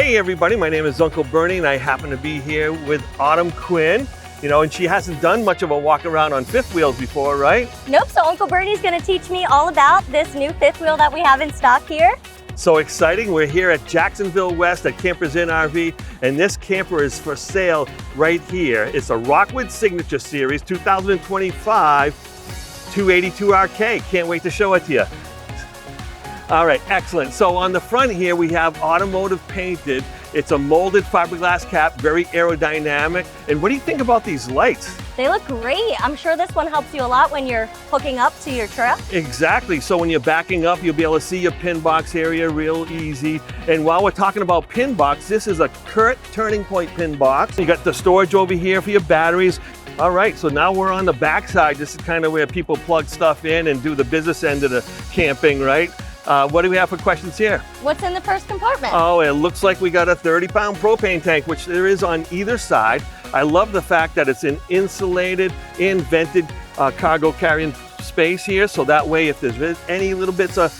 Hey everybody, my name is Uncle Bernie and I happen to be here with Autumn Quinn. You know, and she hasn't done much of a walk around on fifth wheels before, right? Nope, so Uncle Bernie's gonna teach me all about this new fifth wheel that we have in stock here. So exciting, we're here at Jacksonville West at Campers Inn RV, and this camper is for sale right here. It's a Rockwood Signature Series 2025 282RK. Can't wait to show it to you. All right, excellent. So on the front here, we have automotive painted. It's a molded fiberglass cap, very aerodynamic. And what do you think about these lights? They look great. I'm sure this one helps you a lot when you're hooking up to your truck. Exactly. So when you're backing up, you'll be able to see your pin box area real easy. And while we're talking about pin box, this is a Kurt turning point pin box. You got the storage over here for your batteries. All right, so now we're on the back side. This is kind of where people plug stuff in and do the business end of the camping, right? What do we have for questions here? What's in the first compartment? Oh, it looks like we got a 30-pound propane tank, which there is on either side. I love the fact that it's an insulated and vented cargo carrying space here. So that way, if there's any little bits of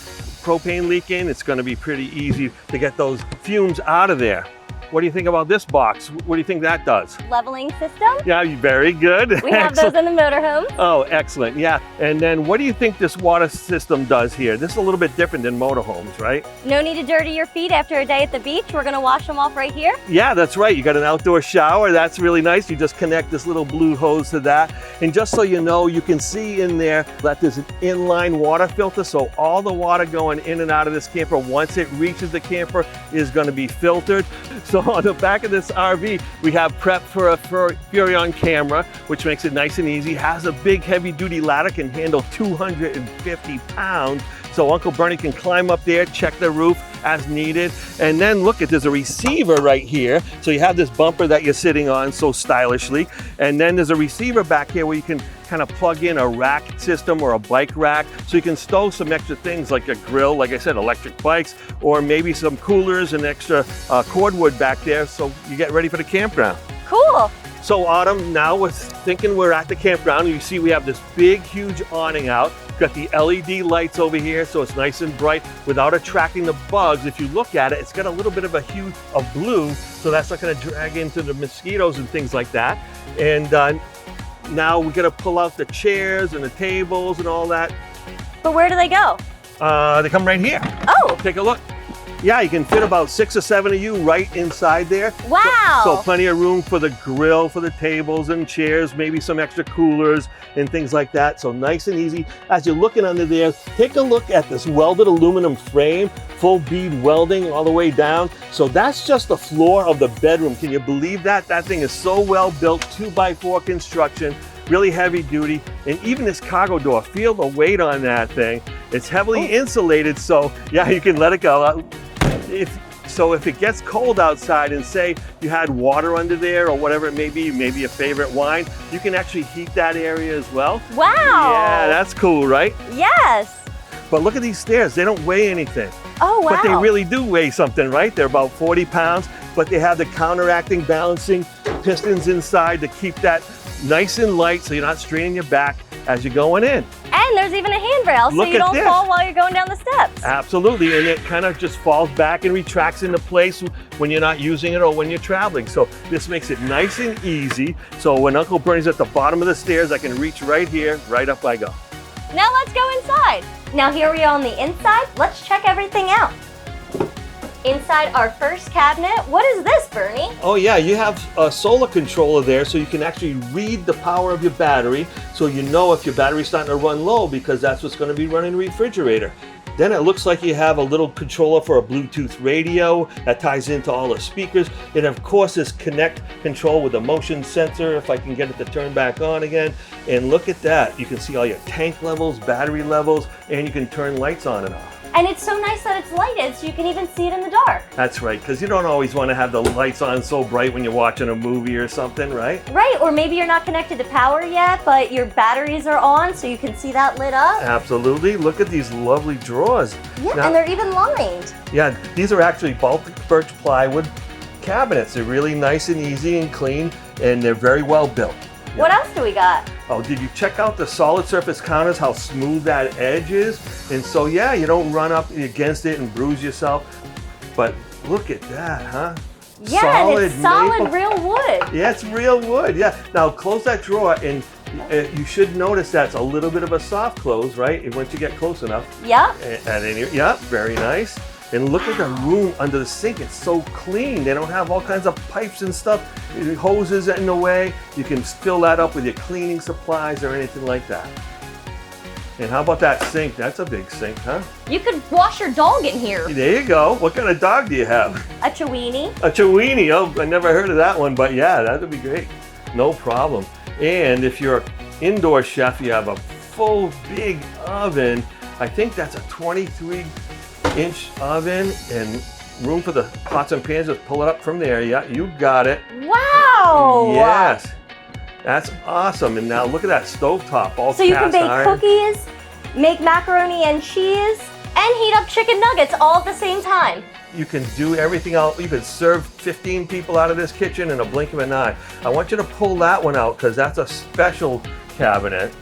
propane leaking, it's gonna be pretty easy to get those fumes out of there. What do you think about this box? What do you think that does? Leveling system. Yeah, very good. We have those in the motorhome. Oh, excellent. Yeah. And then what do you think this water system does here? This is a little bit different than motorhomes, right? No need to dirty your feet after a day at the beach. We're gonna wash them off right here. Yeah, that's right. You got an outdoor shower. That's really nice. You just connect this little blue hose to that. And just so you know, you can see in there that there's an inline water filter. So all the water going in and out of this camper, once it reaches the camper, is going to be filtered. So on the back of this RV, we have prep for a Furrion camera, which makes it nice and easy. Has a big heavy duty ladder, can handle 250 pounds. So Uncle Bernie can climb up there, check the roof as needed. And then look at, there's a receiver right here. So you have this bumper that you're sitting on so stylishly. And then there's a receiver back here where you can kind of plug in a rack system or a bike rack. So you can stow some extra things like a grill, like I said, electric bikes, or maybe some coolers and extra cordwood back there. So you get ready for the campground. Cool. So Autumn, now we're thinking we're at the campground. You see we have this big, huge awning out. Got the LED lights over here, so it's nice and bright without attracting the bugs. If you look at it, it's got a little bit of a hue of blue, so that's not gonna drag into the mosquitoes and things like that. And now we're gonna pull out the chairs and the tables and all that. But where do they go? They come right here. Oh. Take a look. Yeah, you can fit about 6 or 7 of you right inside there. Wow. So plenty of room for the grill, for the tables and chairs, maybe some extra coolers and things like that. So nice and easy. As you're looking under there, take a look at this welded aluminum frame, full bead welding all the way down. So that's just the floor of the bedroom. Can you believe that? That thing is so well built, 2x4 construction. Really heavy duty, and even this cargo door, feel the weight on that thing. It's heavily insulated, so yeah, you can let it go. If it gets cold outside and say you had water under there or whatever it may be, maybe a favorite wine, you can actually heat that area as well. Wow. Yeah, that's cool, right? Yes. But look at these stairs, they don't weigh anything. Oh, wow. But they really do weigh something, right? They're about 40 pounds, but they have the counteracting balancing pistons inside to keep that nice and light so you're not straining your back as you're going in. And there's even a handrail so you don't fall while you're going down the steps. Absolutely, and it kind of just falls back and retracts into place when you're not using it or when you're traveling. So this makes it nice and easy. So when Uncle Bernie's at the bottom of the stairs, I can reach right here, right up I go. Now let's go inside. Now here we are on the inside. Let's check everything out. Inside our first cabinet, what is this, Bernie? Oh yeah, you have a solar controller there so you can actually read the power of your battery so you know if your battery's starting to run low because that's what's going to be running the refrigerator. Then it looks like you have a little controller for a Bluetooth radio that ties into all the speakers. And of course this Connect control with a motion sensor, if I can get it to turn back on again. And look at that, you can see all your tank levels, battery levels, and you can turn lights on and off. And it's so nice that it's lighted so you can even see it in the dark. That's right, because you don't always want to have the lights on so bright when you're watching a movie or something, right? Right, or maybe you're not connected to power yet, but your batteries are on so you can see that lit up. Absolutely, look at these lovely drawers. Yeah, now, and they're even lined. Yeah, these are actually Baltic birch plywood cabinets. They're really nice and easy and clean, and they're very well built. Yeah. What else do we got? Oh, did you check out the solid surface counters, how smooth that edge is? And so, yeah, you don't run up against it and bruise yourself. But Look at that, huh? Yeah, and it's solid maple. real wood. Yeah, it's real wood, yeah. Now close that drawer and you should notice that's a little bit of a soft close, right? Once you get close enough. Yep. And in here, yep, very nice. And look at the room under the sink. It's so clean. They don't have all kinds of pipes and stuff, hoses in the way. You can fill that up with your cleaning supplies or anything like that. And how about that sink? That's a big sink, huh? You could wash your dog in here. There you go. What kind of dog do you have? A Chiweenie. A Chiweenie. Oh, I never heard of that one, but yeah, that would be great. No problem. And if you're an indoor chef, you have a full big oven. I think that's a 23-inch oven and room for the pots and pans. Just pull it up from there. Yeah, you got it. Wow. Yes. That's awesome. And now look at that stovetop, all So you can cast bake iron. cookies, make macaroni and cheese, and heat up chicken nuggets all at the same time. You can do everything else. You can serve 15 people out of this kitchen in a blink of an eye. I want you to pull that one out because that's a special cabinet.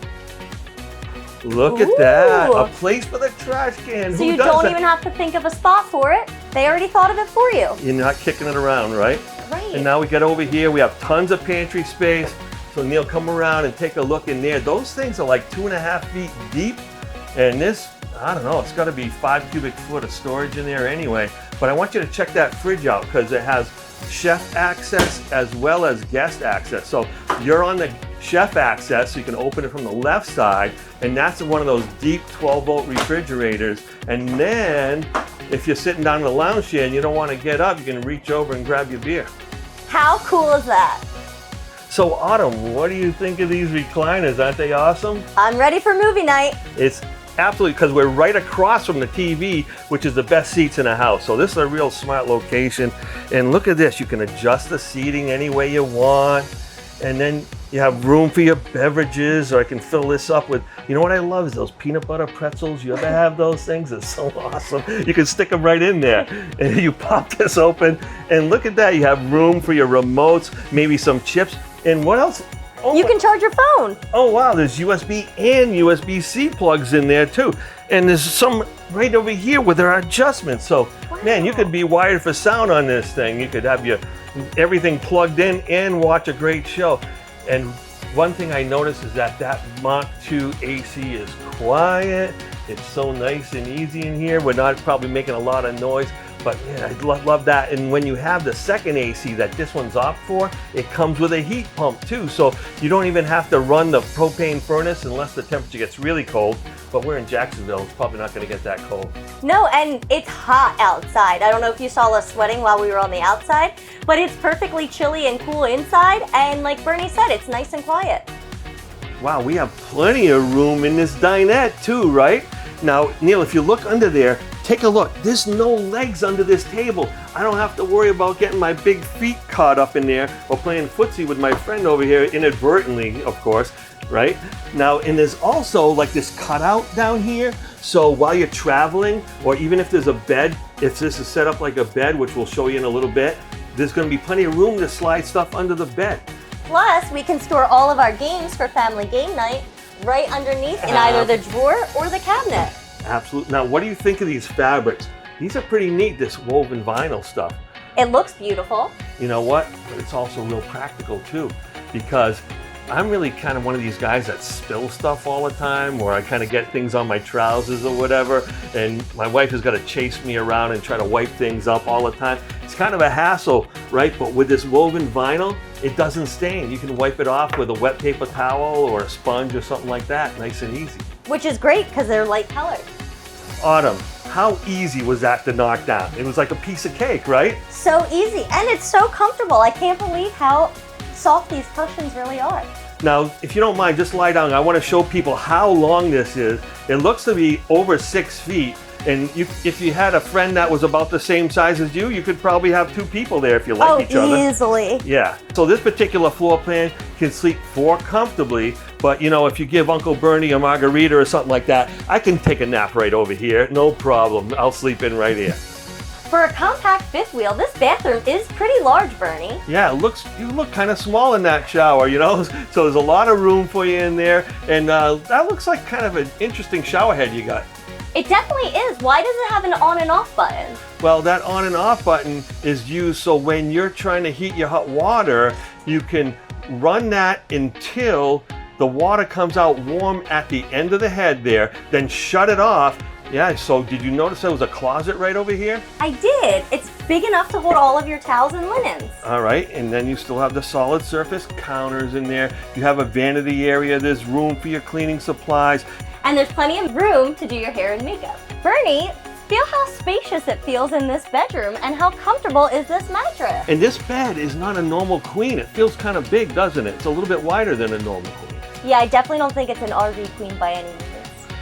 Look at that, a place for the trash can. So Who you does don't that? even have to think of a spot for it. They already thought of it for you. You're not kicking it around, right? Right. And now we get over here, we have tons of pantry space. So Neil, come around and take a look in there. Those things are like 2.5 feet deep. And this, I don't know, it's gotta be 5 cubic foot of storage in there anyway. But I want you to check that fridge out because it has chef access as well as guest access. So you're on the chef access, so you can open it from the left side. And that's one of those deep 12-volt refrigerators. And then if you're sitting down in the lounge chair and you don't want to get up, you can reach over and grab your beer. How cool is that? So Autumn, what do you think of these recliners? Aren't they awesome? I'm ready for movie night. It's absolutely, because we're right across from the TV, which is the best seats in the house. So this is a real smart location. And look at this, you can adjust the seating any way you want. And then you have room for your beverages, or I can fill this up with, you know what I love is those peanut butter pretzels. You ever have those things? It's so awesome. You can stick them right in there. And you pop this open, and look at that. You have room for your remotes, maybe some chips. And what else? Oh, You can charge your phone. oh wow, there's USB and USB-C plugs in there too. And there's some right over here where there are adjustments. So man, you could be wired for sound on this thing. You could have your everything plugged in and watch a great show. And one thing I noticed is that Mach 2 AC is quiet. It's so nice and easy in here. We're not probably making a lot of noise, but man, I love that. And when you have the second AC that this one's off for, it comes with a heat pump too. So you don't even have to run the propane furnace unless the temperature gets really cold. But we're in Jacksonville, it's probably not gonna get that cold. No, and it's hot outside. I don't know if you saw us sweating while we were on the outside, but it's perfectly chilly and cool inside. And like Bernie said, it's nice and quiet. Wow, we have plenty of room in this dinette too, right? Now, Neil, if you look under there, take a look. There's no legs under this table. I don't have to worry about getting my big feet caught up in there or playing footsie with my friend over here, inadvertently, of course, right? Now, and there's also like this cutout down here. So while you're traveling, or even if there's a bed, if this is set up like a bed, which we'll show you in a little bit, there's gonna be plenty of room to slide stuff under the bed. Plus, we can store all of our games for family game night right underneath in either the drawer or the cabinet. Absolutely. Now, what do you think of these fabrics? These are pretty neat, this woven vinyl stuff. It looks beautiful. You know what? But it's also real practical too, because I'm really kind of one of these guys that spill stuff all the time, or I kind of get things on my trousers or whatever, and my wife has got to chase me around and try to wipe things up all the time. It's kind of a hassle, right? But with this woven vinyl, it doesn't stain. You can wipe it off with a wet paper towel or a sponge or something like that, nice and easy. Which is great because they're light colored. Autumn, how easy was that to knock down? It was like a piece of cake, right? So easy, and it's so comfortable. I can't believe how soft these cushions really are. Now, if you don't mind, just lie down. I want to show people how long this is. It looks to be over 6 feet. And if you had a friend that was about the same size as you, you could probably have 2 people there if you like each other. Easily. Yeah. So this particular floor plan can sleep 4 comfortably. But you know, if you give Uncle Bernie a margarita or something like that, I can take a nap right over here. No problem. I'll sleep in right here. For a compact fifth wheel, this bathroom is pretty large, Bernie. Yeah, you look kind of small in that shower, you know? So there's a lot of room for you in there. And that looks like kind of an interesting shower head you got. It definitely is. Why does it have an on and off button? Well, that on and off button is used so when you're trying to heat your hot water, you can run that until the water comes out warm at the end of the head there, then shut it off. Yeah, so did you notice there was a closet right over here? I did. It's big enough to hold all of your towels and linens. All right, and then you still have the solid surface counters in there. You have a vanity area. There's room for your cleaning supplies. And there's plenty of room to do your hair and makeup. Bernie, feel how spacious it feels in this bedroom and how comfortable is this mattress. And this bed is not a normal queen. It feels kind of big, doesn't it? It's a little bit wider than a normal queen. Yeah, I definitely don't think it's an RV queen by any means.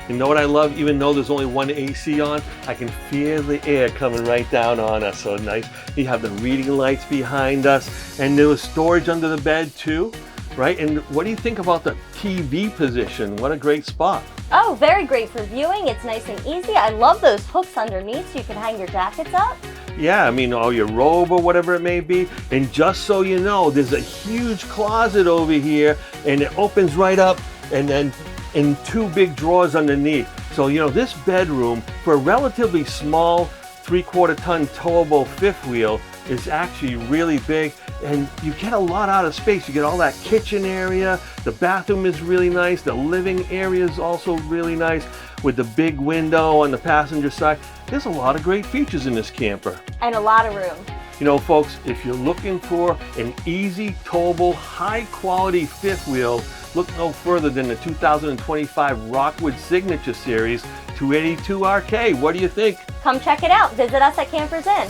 You know what I love? Even though there's only one AC on, I can feel the air coming right down on us. So nice. You have the reading lights behind us, and there was storage under the bed too, right? And what do you think about the TV position? What a great spot. Oh, very great for viewing. It's nice and easy. I love those hooks underneath so you can hang your jackets up. Yeah, I mean, or your robe or whatever it may be. And just so you know, there's a huge closet over here, and it opens right up, and then in two big drawers underneath. So, you know, this bedroom, for a relatively small 3/4 ton towable fifth wheel, is actually really big, and you get a lot out of space. You get all that kitchen area, the bathroom is really nice, the living area is also really nice with the big window on the passenger side. There's a lot of great features in this camper. And a lot of room. You know, folks, if you're looking for an easy, towable, high quality fifth wheel, look no further than the 2025 Rockwood Signature Series 282 RK. What do you think? Come check it out. Visit us at Campers Inn.